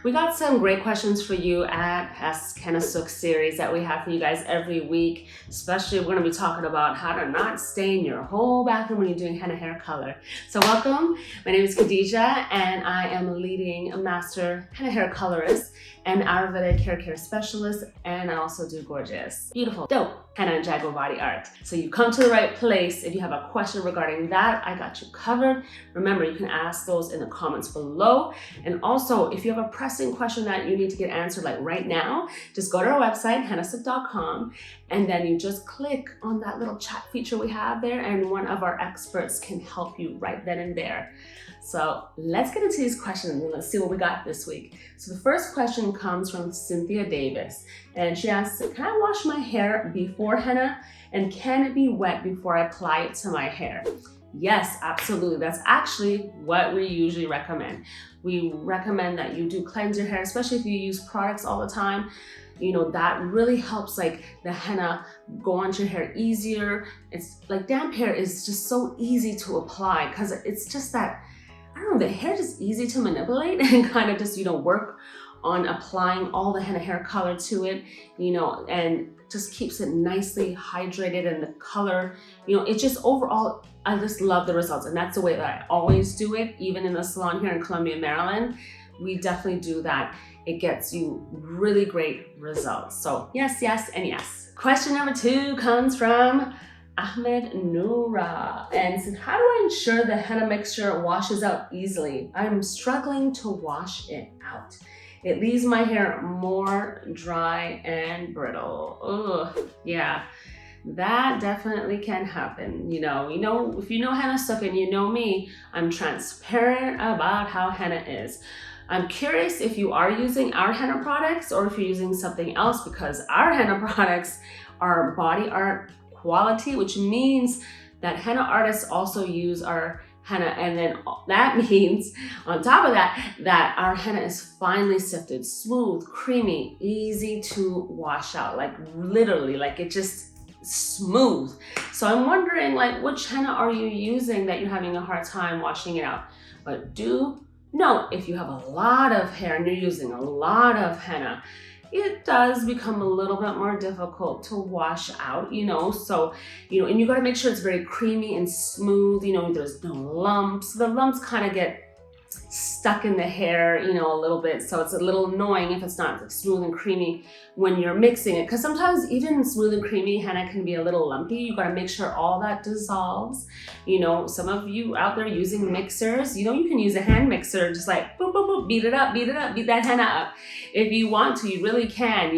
We got some great questions for you at Ask Henna Sooq series that we have for you guys every week. Especially, we're going to be talking about how to not stain your whole bathroom when you're doing henna hair color. So welcome. My name is Khadija, and I am a leading master henna hair colorist and Ayurvedic hair care specialist, and I also do gorgeous, beautiful, dope henna and jaguar body art. So you come to the right place. If you have a question regarding that, I got you covered. Remember, you can ask those in the comments below. And also, if you have a pressing question that you need to get answered like right now, just go to our website, hennasooq.com, and then you just click on that little chat feature we have there, and one of our experts can help you right then and there. So let's get into these questions and let's see what we got this week. So the first question comes from Cynthia Davis, and she asks, can I wash my hair before henna, and can it be wet before I apply it to my hair? Yes, absolutely. That's actually what we usually recommend. We recommend that you do cleanse your hair, especially if you use products all the time. You know, that really helps like the henna go onto your hair easier. It's like damp hair is just so easy to apply because it's just that, I don't know, the hair is easy to manipulate and kind of just, work on applying all the henna hair color to it, and just keeps it nicely hydrated, and the color, it just overall, I just love the results. And that's the way that I always do it. Even in the salon here in Columbia, Maryland, we definitely do that. It gets you really great results. So yes, yes, and yes. Question number 2 comes from Ahmed Noura, and said, how do I ensure the henna mixture washes out easily? I'm struggling to wash it out. It leaves my hair more dry and brittle. Ugh, yeah, that definitely can happen. If you know Hennasooq and you know me, I'm transparent about how henna is. I'm curious if you are using our henna products or if you're using something else, because our henna products are body art quality, which means that henna artists also use our henna, and then that means on top of that our henna is finely sifted, smooth, creamy, easy to wash out, like literally, like it just smooth. So I'm wondering, like, which henna are you using that you're having a hard time washing it out? But do note, if you have a lot of hair and you're using a lot of henna, it does become a little bit more difficult to wash out, so, and you got to make sure it's very creamy and smooth, there's no lumps. The lumps kind of get stuck in the hair, a little bit. So it's a little annoying if it's not like smooth and creamy when you're mixing it, because sometimes even smooth and creamy henna can be a little lumpy. You got to make sure all that dissolves. Some of you out there using mixers, you can use a hand mixer, just like boop, boop, boop, beat it up, beat that henna up. If you want to, you really can,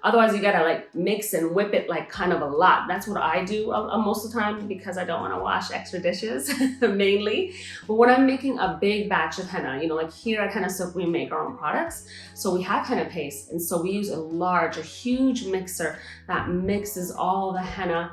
Otherwise, you gotta like mix and whip it like kind of a lot. That's what I do most of the time, because I don't want to wash extra dishes mainly. But when I'm making a big batch of henna, like here at Hennasooq, we make our own products. So we have henna paste, and so we use a huge mixer that mixes all the henna,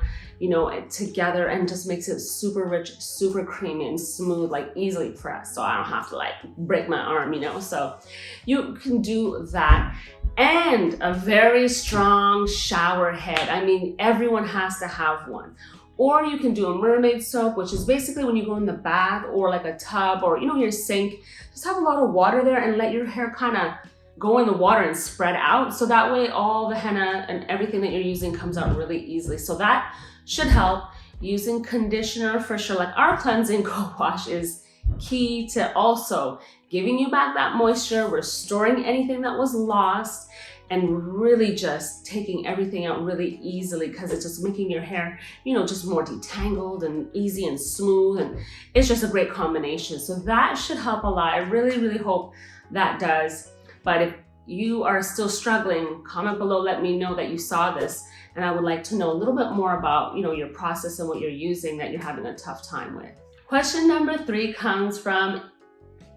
together, and just makes it super rich, super creamy and smooth, like easily pressed. So I don't have to like break my arm, So you can do that. And a very strong shower head. I mean, everyone has to have one. Or you can do a mermaid soap, which is basically when you go in the bath or like a tub or, your sink, just have a lot of water there and let your hair kind of go in the water and spread out. So that way all the henna and everything that you're using comes out really easily. So that should help. Using conditioner for sure, like our cleansing co-wash is key to also giving you back that moisture, restoring anything that was lost, and really just taking everything out really easily, because it's just making your hair, just more detangled and easy and smooth, and it's just a great combination. So that should help a lot. I really, really hope that does. But if you are still struggling, comment below, let me know that you saw this, and I would like to know a little bit more about, your process and what you're using that you're having a tough time with. Question number 3 comes from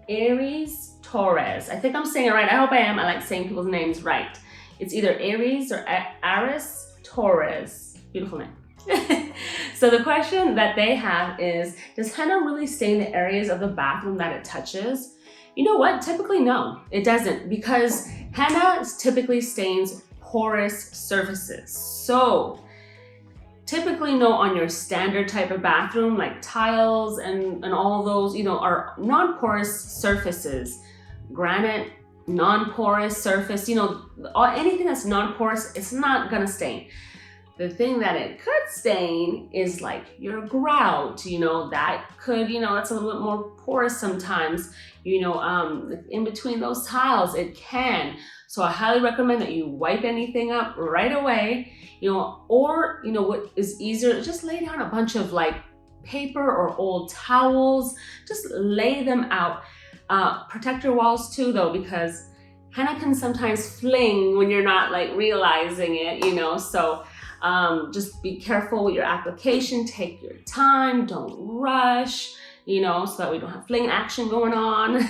Aries Torres. I think I'm saying it right. I hope I am. I like saying people's names right. It's either Aries or Aris Torres. Beautiful name. So the question that they have is, does henna really stain the areas of the bathroom that it touches? You know what? Typically, no, it doesn't, because henna typically stains porous surfaces. So typically, no, on your standard type of bathroom, like tiles and all those, are non-porous surfaces. Granite, non-porous surface, you know, anything that's non-porous, it's not gonna stain. The thing that it could stain is like your grout, you know, that could, you know, that's a little bit more porous sometimes, you know, in between those tiles, it can. So I highly recommend that you wipe anything up right away, you know, or, you know, what is easier, just lay down a bunch of like paper or old towels, just lay them out. Protect your walls too though, because henna can sometimes fling when you're not like realizing it, you know, so just be careful with your application, take your time, don't rush, you know, so that we don't have fling action going on,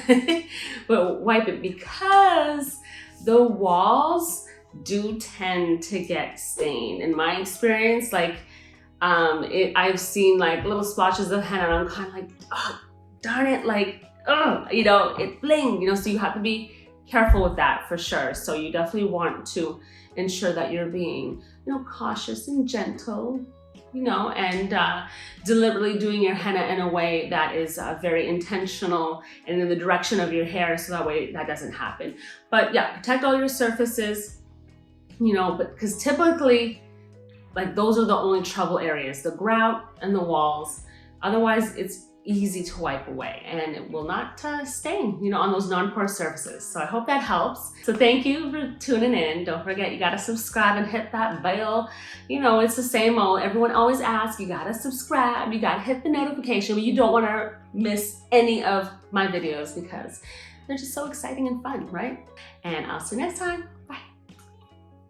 but wipe it, because the walls do tend to get stained. In my experience, like I've seen like little splotches of henna and I'm kind of like, oh, darn it, like, oh, you know, it flinged, you know, so you have to be careful with that for sure. So you definitely want to ensure that you're being, you know, cautious and gentle, you know, and deliberately doing your henna in a way that is very intentional and in the direction of your hair, so that way that doesn't happen. But yeah, protect all your surfaces, you know, but because typically, like, those are the only trouble areas, the grout and the walls. Otherwise, it's easy to wipe away and it will not stain, you know, on those non-porous surfaces. So I hope that helps. So thank you for tuning in. Don't forget, you gotta subscribe and hit that bell. You know, it's the same old, everyone always asks, you gotta subscribe, you gotta hit the notification, but you don't wanna miss any of my videos because they're just so exciting and fun, right? And I'll see you next time. Bye.